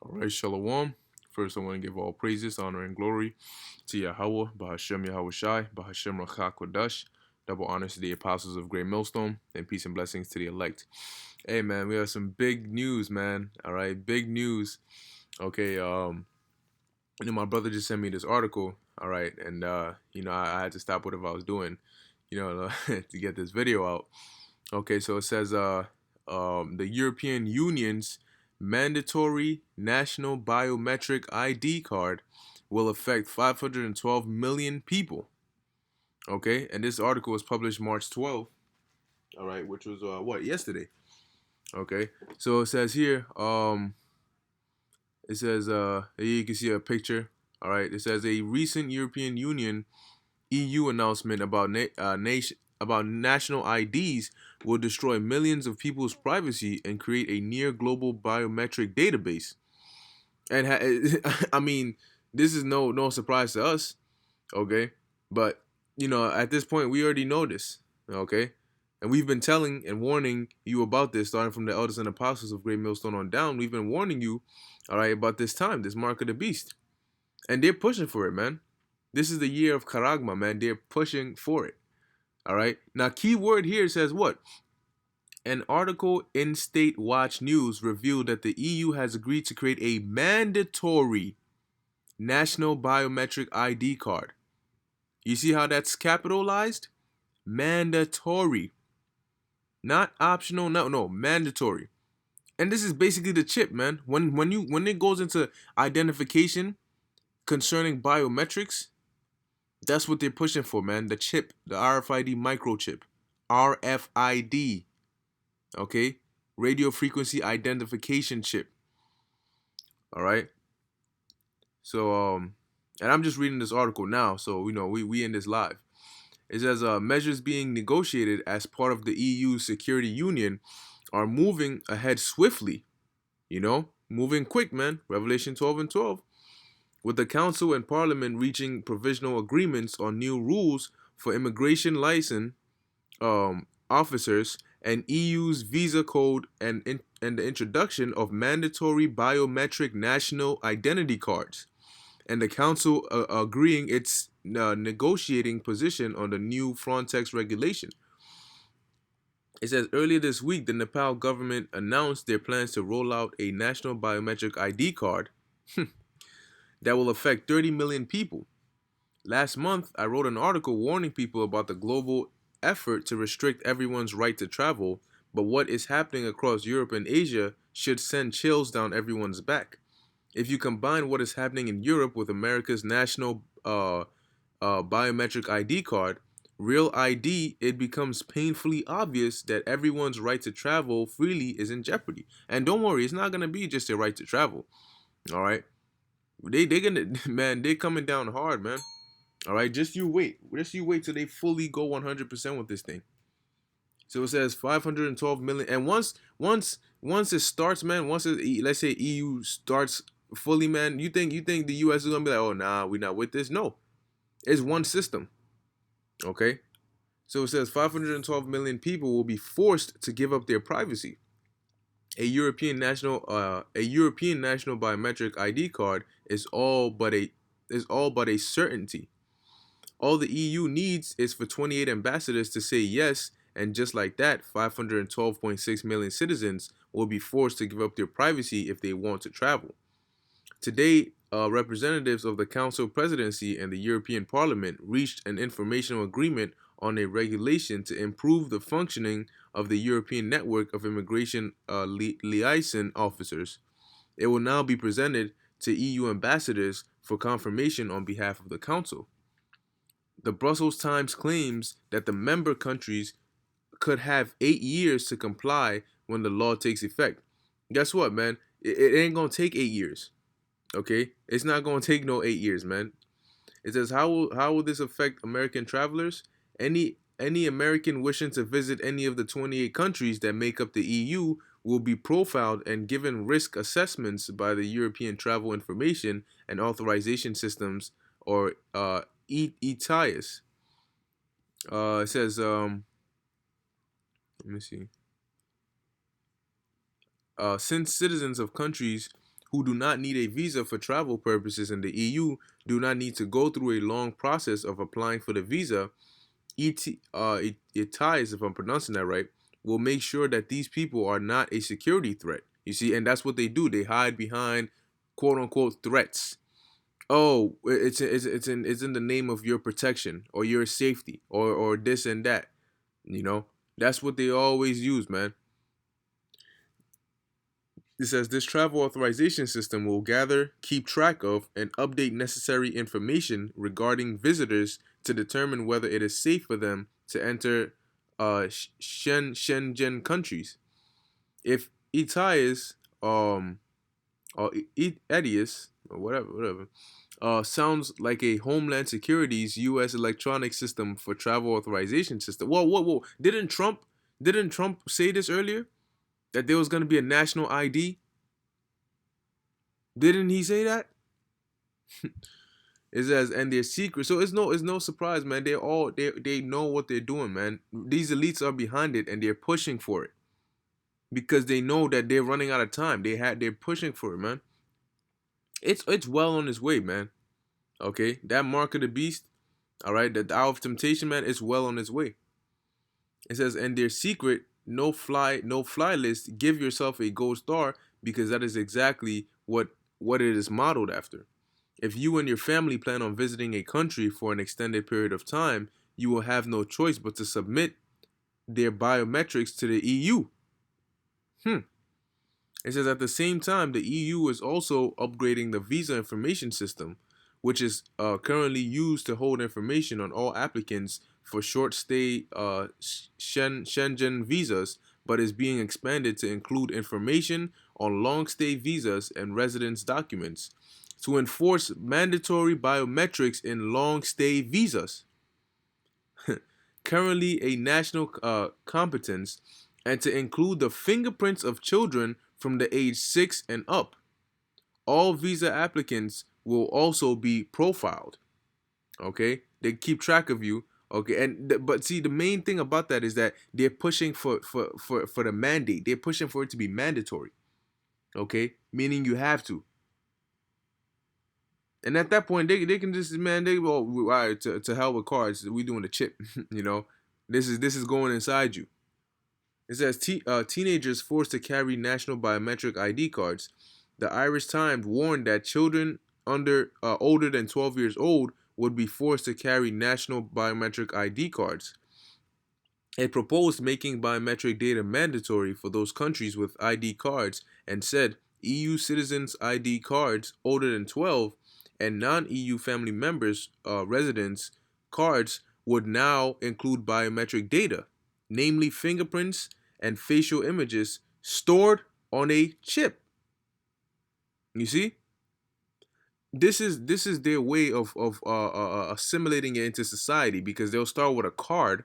All right, Shalom. First, I want to give all praises, honor, and glory to Yahweh, Bahashem Yahweh Shai, Bahashem Rachak Kodash. Double honors to the apostles of Great Millstone, and peace and blessings to the elect. Hey, man, we have some big news, man. All right, big news. Okay, my brother just sent me this article. All right, and I had to stop whatever I was doing, to get this video out. Okay, so it says the European Union's mandatory national biometric ID card will affect 512 million people. Okay, and this article was published March 12th. All right, which was yesterday. Okay, so it says here it says here you can see a picture. All right, it says a recent European Union EU announcement about national IDs will destroy millions of people's privacy and create a near global biometric database. And I mean, this is no surprise to us, okay? But at this point, we already know this, okay? And we've been telling and warning you about this, starting from the elders and apostles of Great Millstone on down. We've been warning you, all right, about this time, this mark of the beast, and they're pushing for it, man. This is the year of Karagma, man. They're pushing for it. All right. Now, key word here says what? An article in State Watch News revealed that the EU has agreed to create a mandatory national biometric ID card. You see how that's capitalized? Mandatory. Not optional, no, mandatory. And this is basically the chip, man. When it goes into identification concerning biometrics, that's what they're pushing for, man. The chip, the RFID microchip. RFID. Okay? Radio frequency identification chip. All right? So and I'm just reading this article now, so we in this live. It says measures being negotiated as part of the EU security union are moving ahead swiftly. Moving quick, man. Revelation 12 and 12. With the Council and Parliament reaching provisional agreements on new rules for immigration license officers and EU's visa code and the introduction of mandatory biometric national identity cards, and the Council agreeing its negotiating position on the new Frontex regulation. It says earlier this week, the Nepal government announced their plans to roll out a national biometric ID card that will affect 30 million people. Last month, I wrote an article warning people about the global effort to restrict everyone's right to travel, but what is happening across Europe and Asia should send chills down everyone's back. If you combine what is happening in Europe with America's national biometric ID card, Real ID, it becomes painfully obvious that everyone's right to travel freely is in jeopardy. And don't worry, it's not gonna be just a right to travel. All right, they gonna man, they coming down hard, man. All right, just you wait till they fully go 100% with this thing. So it says 512 million, and once it starts, man, let's say EU starts fully, man, you think the US is gonna be like, oh nah, we're not with this? No, it's one system. Okay, so it says 512 million people will be forced to give up their privacy. A European national biometric ID card is all but a certainty. All the EU needs is for 28 ambassadors to say yes, and just like that, 512.6 million citizens will be forced to give up their privacy if they want to travel. Today, representatives of the Council Presidency and the European Parliament reached an informational agreement on a regulation to improve the functioning of the European network of immigration liaison officers. It will now be presented to EU ambassadors for confirmation on behalf of the Council. The Brussels Times claims that the member countries could have 8 years to comply when the law takes effect. Guess what, man? It ain't gonna take 8 years. Okay, it's not gonna take no 8 years, man. It says how will this affect American travelers? Any American wishing to visit any of the 28 countries that make up the EU will be profiled and given risk assessments by the European Travel Information and Authorization Systems, or ETIAS. It says let me see. Since citizens of countries who do not need a visa for travel purposes in the EU do not need to go through a long process of applying for the visa. ETIs, if I'm pronouncing that right, will make sure that these people are not a security threat. You see, and that's what they do. They hide behind quote unquote threats. Oh, it's in the name of your protection or your safety or this and that. You know, that's what they always use, man. It says this travel authorization system will gather, keep track of, and update necessary information regarding visitors to determine whether it is safe for them to enter Schengen countries. If ETIAS or ETIAS or whatever sounds like a Homeland Security's U.S. electronic system for travel authorization system. Whoa! Didn't Trump say this earlier? That there was going to be a national ID? Didn't he say that? It says, and they're secret. So it's no surprise, man. They know what they're doing, man. These elites are behind it and they're pushing for it because they know that they're running out of time. They're pushing for it, man. It's well on its way, man. Okay, that mark of the beast. All right, the hour of temptation, man. It's well on its way. It says, and their secret no fly list. Give yourself a gold star because that is exactly what it is modeled after. If you and your family plan on visiting a country for an extended period of time, you will have no choice but to submit their biometrics to the EU. Hmm. It says at the same time, the EU is also upgrading the visa information system, which is currently used to hold information on all applicants for short stay Schengen visas, but is being expanded to include information on long stay visas and residence documents to enforce mandatory biometrics in long stay visas. Currently a national competence, and to include the fingerprints of children from the age 6 and up. All visa applicants will also be profiled. Okay, they keep track of you. Okay, but see, the main thing about that is that they're pushing for the mandate. They're pushing for it to be mandatory. Okay, meaning you have to. And at that point, they can just, man, they all right, to hell with cards. We doing the chip. you know, this is going inside you. It says teenagers forced to carry national biometric ID cards. The Irish Times warned that children older than 12 years old would be forced to carry national biometric ID cards. It proposed making biometric data mandatory for those countries with ID cards and said EU citizens' ID cards older than 12 and non-EU family members' residents' cards would now include biometric data, namely fingerprints and facial images stored on a chip. You see, this is their way of assimilating it into society because they'll start with a card,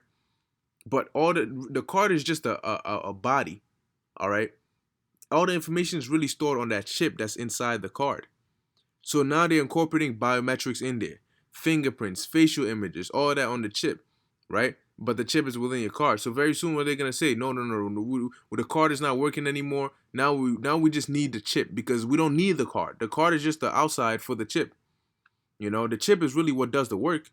but all the card is just a body. All right, all the information is really stored on that chip that's inside the card. So now they're incorporating biometrics in there, fingerprints, facial images, all that on the chip, right? But the chip is within your card. So very soon, what are they gonna say? No, no, no, no. The card is not working anymore. Now we just need the chip because we don't need the card. The card is just the outside for the chip. The chip is really what does the work.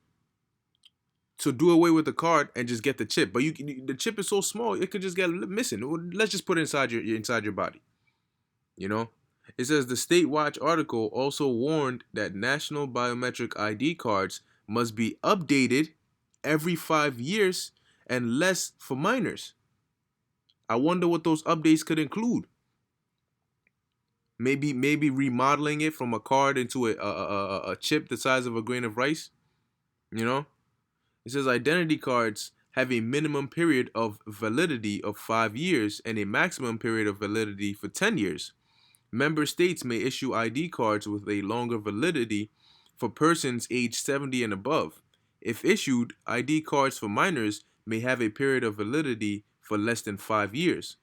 So do away with the card and just get the chip. But the chip is so small, it could just get missing. Let's just put it inside your body. You know, it says the State Watch article also warned that national biometric ID cards must be updated every 5 years and less for minors. I wonder what those updates could include. Maybe remodeling it from a card into a chip the size of a grain of rice. You know, it says identity cards have a minimum period of validity of 5 years and a maximum period of validity for 10 years. Member states may issue ID cards with a longer validity for persons aged 70 and above. If issued, ID cards for minors may have a period of validity for less than 5 years.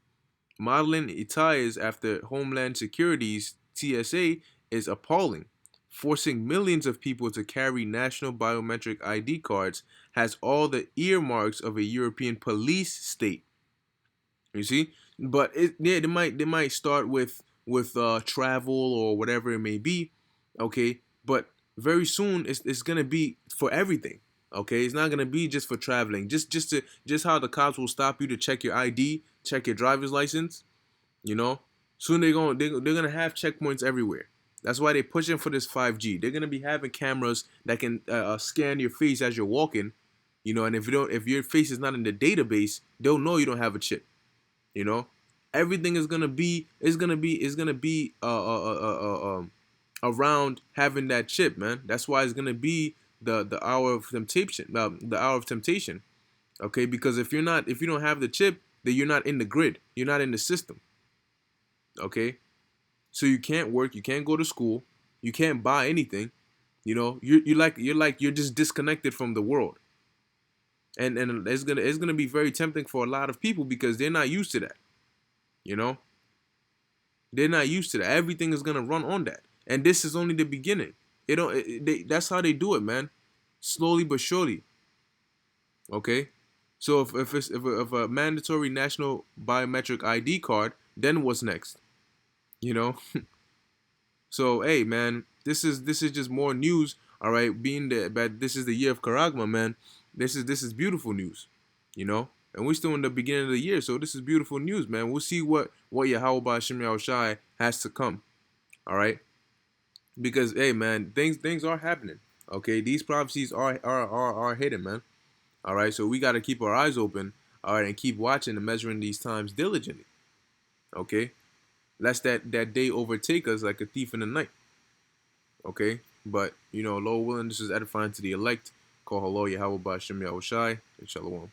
Modeling ETIAs after Homeland Security's TSA is appalling. Forcing millions of people to carry national biometric ID cards has all the earmarks of a European police state. You see, but they might start with with travel or whatever it may be. Okay, but very soon it's gonna be for everything. Okay, it's not gonna be just for traveling. Just how the cops will stop you to check your ID, check your driver's license. You know, soon they're gonna have checkpoints everywhere. That's why they're pushing for this 5G. They're gonna be having cameras that can scan your face as you're walking. You know, and if your face is not in the database, they'll know you don't have a chip. You know, everything is gonna be around having that chip, man. That's why it's gonna be the hour of temptation, the hour of temptation. Okay, because if you don't have the chip, then you're not in the grid. You're not in the system. Okay, so you can't work, you can't go to school, you can't buy anything. You know, you're just disconnected from the world, and it's gonna be very tempting for a lot of people because they're not used to that. You know, they're not used to that. Everything is gonna run on that, and this is only the beginning. It don't. That's how they do it, man. Slowly but surely. Okay. So if a mandatory national biometric ID card, then what's next? You know. So hey, man, this is just more news. All right, being that this is the year of Karagma, man. This is beautiful news. You know. And we're still in the beginning of the year, so this is beautiful news, man. We'll see what Yahweh Shem Shai has to come. All right, because hey, man, things are happening. Okay, these prophecies are hidden, man. All right, so we got to keep our eyes open. All right, and keep watching and measuring these times diligently. Okay, lest that day overtake us like a thief in the night. Okay, but Lord willing, this is edifying to the elect. Call hello Yahweh Shem Shai and Shalom.